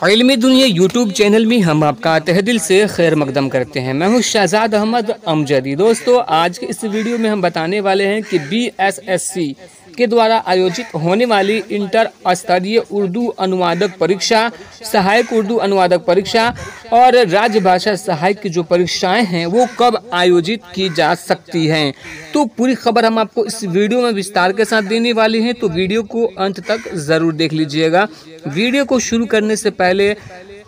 इल्मी दुनिया YouTube channel में हम आपका तहे दिल से खैर मकदम करते हैं। मैं हूं शहजाद अहमद अमजदी। दोस्तों, आज के इस वीडियो में हम बताने वाले हैं कि BSSC के द्वारा आयोजित होने वाली इंटर स्तरीय उर्दू अनुवादक परीक्षा, सहायक उर्दू अनुवादक परीक्षा और राजभाषा सहायक की जो परीक्षाएं हैं वो कब आयोजित की जा सकती हैं। तो पूरी खबर हम आपको इस वीडियो में विस्तार के साथ देने वाले हैं, तो वीडियो को अंत तक ज़रूर देख लीजिएगा। वीडियो को शुरू करने से पहले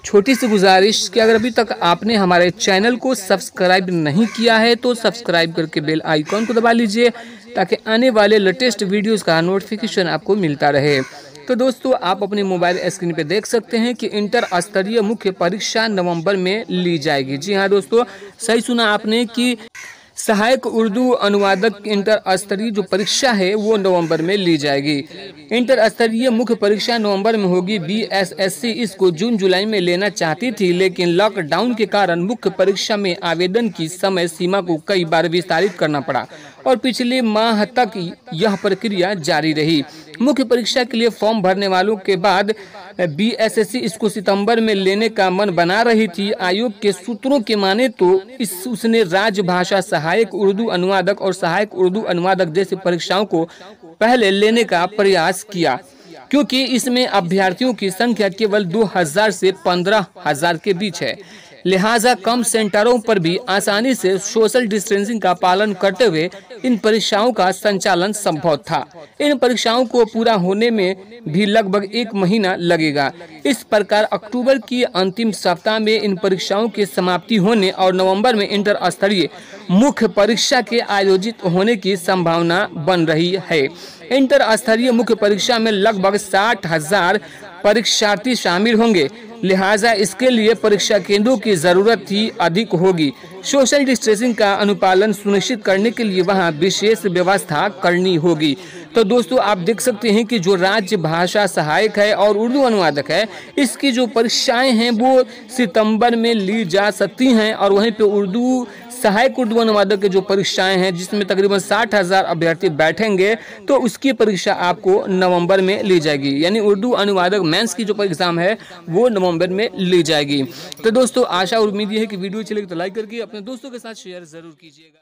छोटी सी गुजारिश कि अगर अभी तक आपने हमारे चैनल को सब्सक्राइब नहीं किया है तो सब्सक्राइब करके बेल आइकॉन को दबा लीजिए ताकि आने वाले लेटेस्ट वीडियोस का नोटिफिकेशन आपको मिलता रहे। तो दोस्तों, आप अपने मोबाइल स्क्रीन पे देख सकते हैं कि इंटर स्तरीय मुख्य परीक्षा नवंबर में ली जाएगी। जी हाँ दोस्तों, सही सुना आपने कि सहायक उर्दू अनुवादक इंटर स्तरीय जो परीक्षा है वो नवंबर में ली जाएगी। इंटर स्तरीय मुख्य परीक्षा नवंबर में होगी। BSSC इसको जून जुलाई में लेना चाहती थी, लेकिन लॉकडाउन के कारण मुख्य परीक्षा में आवेदन की समय सीमा को कई बार विस्तारित करना पड़ा और पिछले माह तक यह प्रक्रिया जारी रही। मुख्य परीक्षा के लिए फॉर्म भरने वालों के बाद BSSC इसको सितंबर में लेने का मन बना रही थी। आयोग के सूत्रों के माने तो उसने राजभाषा सहायक उर्दू अनुवादक और सहायक उर्दू अनुवादक जैसी परीक्षाओं को पहले लेने का प्रयास किया, क्योंकि इसमें अभ्यर्थियों की संख्या केवल 2000 से 15000 के बीच है। लिहाजा कम सेंटरों पर भी आसानी से सोशल डिस्टेंसिंग का पालन करते हुए इन परीक्षाओं का संचालन संभव था। इन परीक्षाओं को पूरा होने में भी लगभग 1 महीना लगेगा। इस प्रकार अक्टूबर की अंतिम सप्ताह में इन परीक्षाओं की समाप्ति होने और नवंबर में इंटर स्तरीय मुख्य परीक्षा के आयोजित होने की संभावना बन रही है। इंटर स्तरीय मुख्य परीक्षा में लगभग 60,000 परीक्षार्थी शामिल होंगे, लिहाजा इसके लिए परीक्षा केंद्रों की जरूरत ही अधिक होगी। सोशल डिस्टेंसिंग का अनुपालन सुनिश्चित करने के लिए वहां विशेष व्यवस्था करनी होगी। तो दोस्तों, आप देख सकते हैं कि जो राज्य भाषा सहायक है और उर्दू अनुवादक है, इसकी जो परीक्षाएं हैं वो सितंबर में ली जा सकती हैं, और वहीं पे उर्दू सहायक उर्दू अनुवादक की जो परीक्षाएं हैं जिसमें तकरीबन 60,000 अभ्यर्थी बैठेंगे, तो उसकी परीक्षा आपको नवंबर में ली जाएगी। यानी उर्दू अनुवादक मेंस की जो एग्जाम है वो नवंबर में ली जाएगी। तो दोस्तों, आशा और उम्मीद है कि वीडियो अच्छी लगी तो लाइक करके अपने दोस्तों के साथ शेयर जरूर कीजिएगा।